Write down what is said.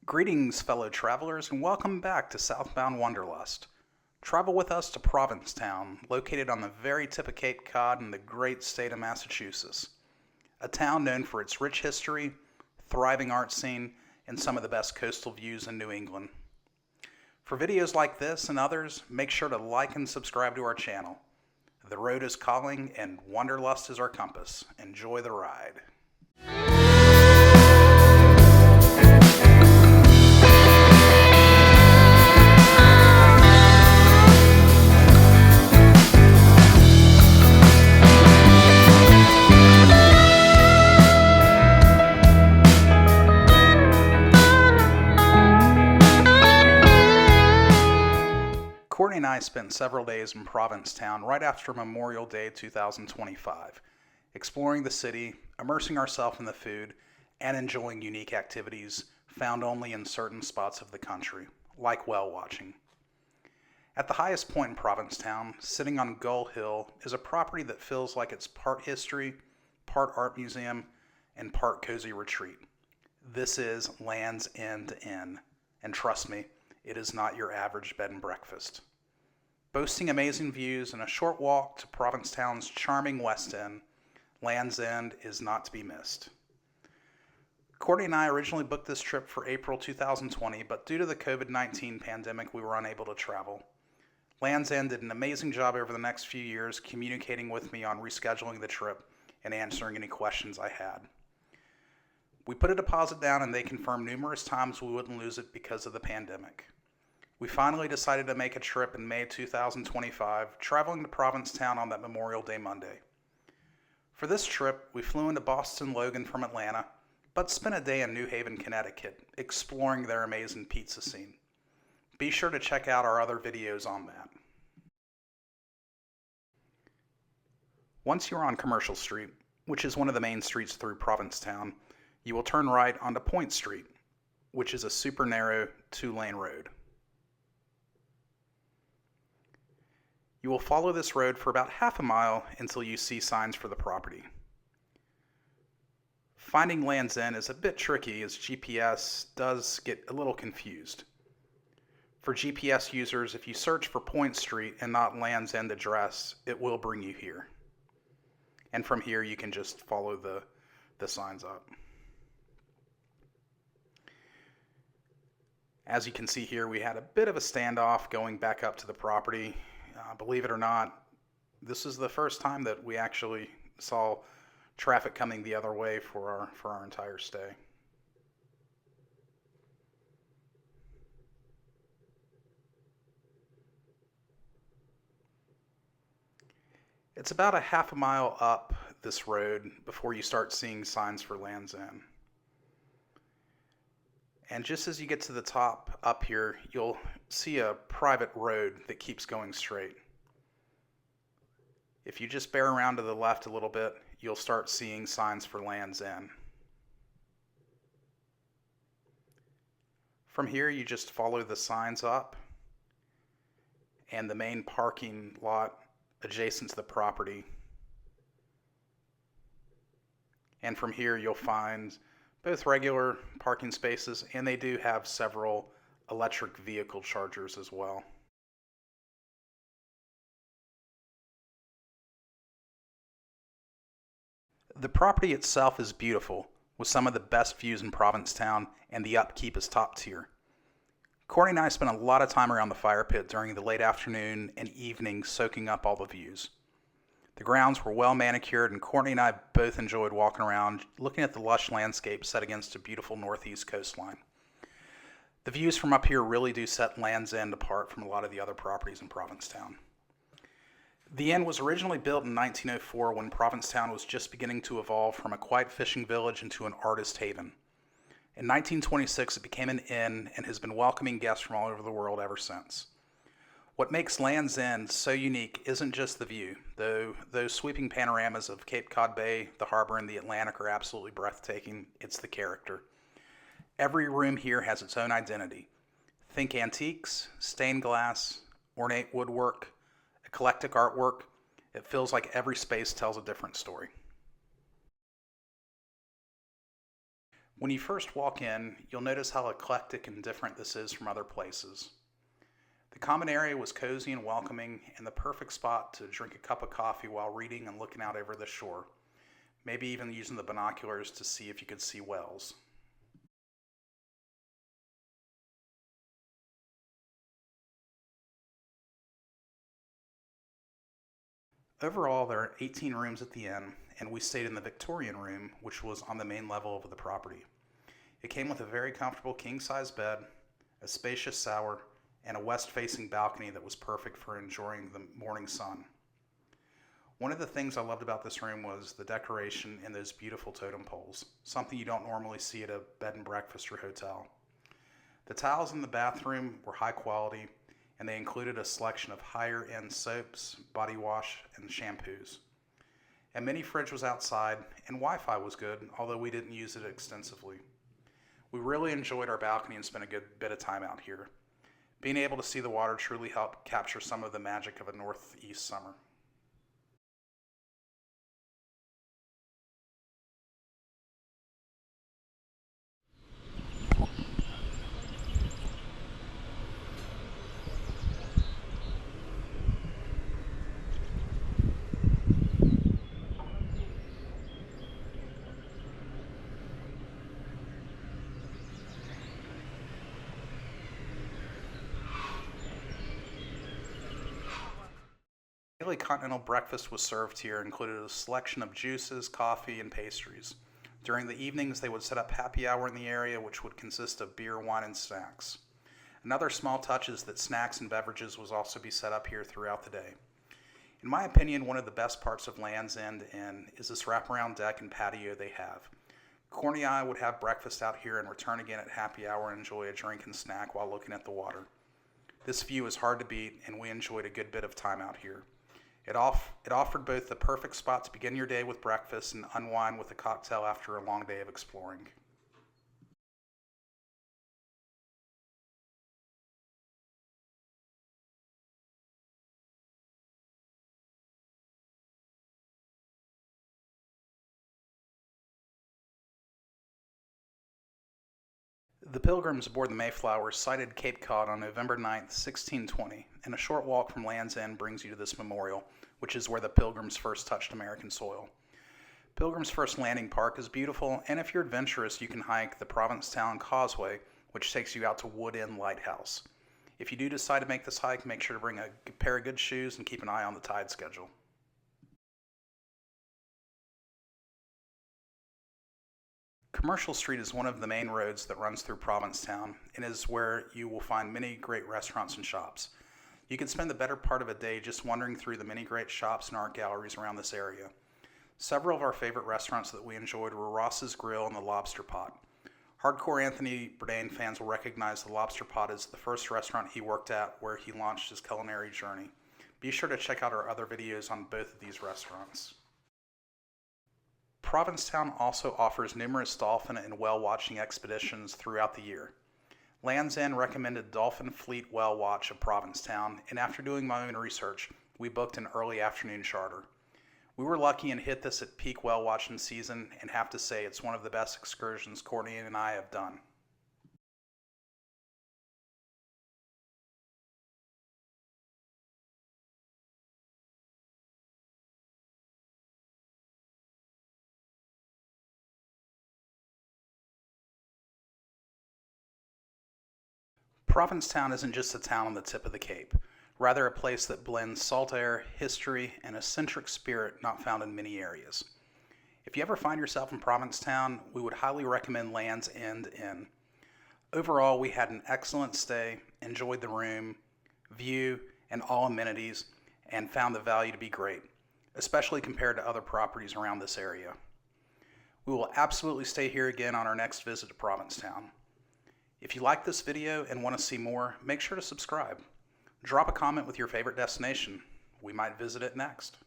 Greetings, fellow travelers, and welcome back to Southbound Wanderlust. Travel with us to Provincetown, located on the very tip of Cape Cod in the great state of Massachusetts. A town known for its rich history, thriving art scene, and some of the best coastal views in New England. For videos like this and others, make sure to like and subscribe to our channel. The road is calling and Wanderlust is our compass. Enjoy the ride. Courtney and I spent several days in Provincetown right after Memorial Day 2025, exploring the city, immersing ourselves in the food, and enjoying unique activities found only in certain spots of the country, like whale watching. At the highest point in Provincetown, sitting on Gull Hill, is a property that feels like it's part history, part art museum, and part cozy retreat. This is Land's End Inn, and trust me, it is not your average bed and breakfast. Boasting amazing views and a short walk to Provincetown's charming West End, Land's End is not to be missed. Courtney and I originally booked this trip for April 2020, but due to the COVID-19 pandemic, we were unable to travel. Land's End did an amazing job over the next few years communicating with me on rescheduling the trip and answering any questions I had. We put a deposit down and they confirmed numerous times we wouldn't lose it because of the pandemic. We finally decided to make a trip in May 2025, traveling to Provincetown on that Memorial Day Monday. For this trip, we flew into Boston Logan from Atlanta, but spent a day in New Haven, Connecticut, exploring their amazing pizza scene. Be sure to check out our other videos on that. Once you're on Commercial Street, which is one of the main streets through Provincetown, you will turn right onto Point Street, which is a super narrow 2-lane road. You will follow this road for about half a mile until you see signs for the property. Finding Land's End is a bit tricky as GPS does get a little confused. For GPS users, if you search for Point Street and not Land's End address, it will bring you here. And from here you can just follow the signs up. As you can see here, we had a bit of a standoff going back up to the property. Believe it or not, this is the first time that we actually saw traffic coming the other way for our entire stay. It's about a half a mile up this road before you start seeing signs for Land's End. And just as you get to the top up here, you'll see a private road that keeps going straight. If you just bear around to the left a little bit, you'll start seeing signs for Land's End. From here, you just follow the signs up and the main parking lot adjacent to the property. And from here, you'll find both regular parking spaces, and they do have several electric vehicle chargers as well. The property itself is beautiful, with some of the best views in Provincetown, and the upkeep is top tier. Courtney and I spent a lot of time around the fire pit during the late afternoon and evening soaking up all the views. The grounds were well manicured, and Courtney and I both enjoyed walking around, looking at the lush landscape set against a beautiful northeast coastline. The views from up here really do set Land's End apart from a lot of the other properties in Provincetown. The inn was originally built in 1904 when Provincetown was just beginning to evolve from a quiet fishing village into an artist haven. In 1926, it became an inn and has been welcoming guests from all over the world ever since. What makes Land's End so unique isn't just the view, though those sweeping panoramas of Cape Cod Bay, the harbor, and the Atlantic are absolutely breathtaking. It's the character. Every room here has its own identity. Think antiques, stained glass, ornate woodwork, eclectic artwork. It feels like every space tells a different story. When you first walk in, you'll notice how eclectic and different this is from other places. The common area was cozy and welcoming, and the perfect spot to drink a cup of coffee while reading and looking out over the shore, maybe even using the binoculars to see if you could see whales. Overall, there are 18 rooms at the inn, and we stayed in the Victorian room, which was on the main level of the property. It came with a very comfortable king-size bed, a spacious shower, and a west-facing balcony that was perfect for enjoying the morning sun. One of the things I loved about this room was the decoration and those beautiful totem poles, something you don't normally see at a bed and breakfast or hotel. The tiles in the bathroom were high quality, and they included a selection of higher-end soaps, body wash, and shampoos. A mini fridge was outside, and Wi-Fi was good, although we didn't use it extensively. We really enjoyed our balcony and spent a good bit of time out here. Being able to see the water truly helped capture some of the magic of a northeast summer. Daily continental breakfast was served here, included a selection of juices, coffee, and pastries. During the evenings, they would set up happy hour in the area, which would consist of beer, wine, and snacks. Another small touch is that snacks and beverages would also be set up here throughout the day. In my opinion, one of the best parts of Land's End Inn is this wraparound deck and patio they have. Courtney and I would have breakfast out here and return again at happy hour and enjoy a drink and snack while looking at the water. This view is hard to beat, and we enjoyed a good bit of time out here. It offered both the perfect spot to begin your day with breakfast and unwind with a cocktail after a long day of exploring. The Pilgrims aboard the Mayflower sighted Cape Cod on November 9, 1620, and a short walk from Land's End brings you to this memorial, which is where the Pilgrims first touched American soil. Pilgrim's First Landing Park is beautiful, and if you're adventurous, you can hike the Provincetown Causeway, which takes you out to Wood End Lighthouse. If you do decide to make this hike, make sure to bring a pair of good shoes and keep an eye on the tide schedule. Commercial Street is one of the main roads that runs through Provincetown and is where you will find many great restaurants and shops. You can spend the better part of a day just wandering through the many great shops and art galleries around this area. Several of our favorite restaurants that we enjoyed were Ross's Grill and the Lobster Pot. Hardcore Anthony Bourdain fans will recognize the Lobster Pot as the first restaurant he worked at where he launched his culinary journey. Be sure to check out our other videos on both of these restaurants. Provincetown also offers numerous dolphin and whale watching expeditions throughout the year. Land's End recommended Dolphin Fleet Whale Watch of Provincetown, and after doing my own research, we booked an early afternoon charter. We were lucky and hit this at peak whale watching season, and have to say it's one of the best excursions Courtney and I have done. Provincetown isn't just a town on the tip of the Cape, rather a place that blends salt air, history, and eccentric spirit not found in many areas. If you ever find yourself in Provincetown, we would highly recommend Land's End Inn. Overall, we had an excellent stay, enjoyed the room, view, and all amenities, and found the value to be great, especially compared to other properties around this area. We will absolutely stay here again on our next visit to Provincetown. If you like this video and want to see more, make sure to subscribe. Drop a comment with your favorite destination. We might visit it next.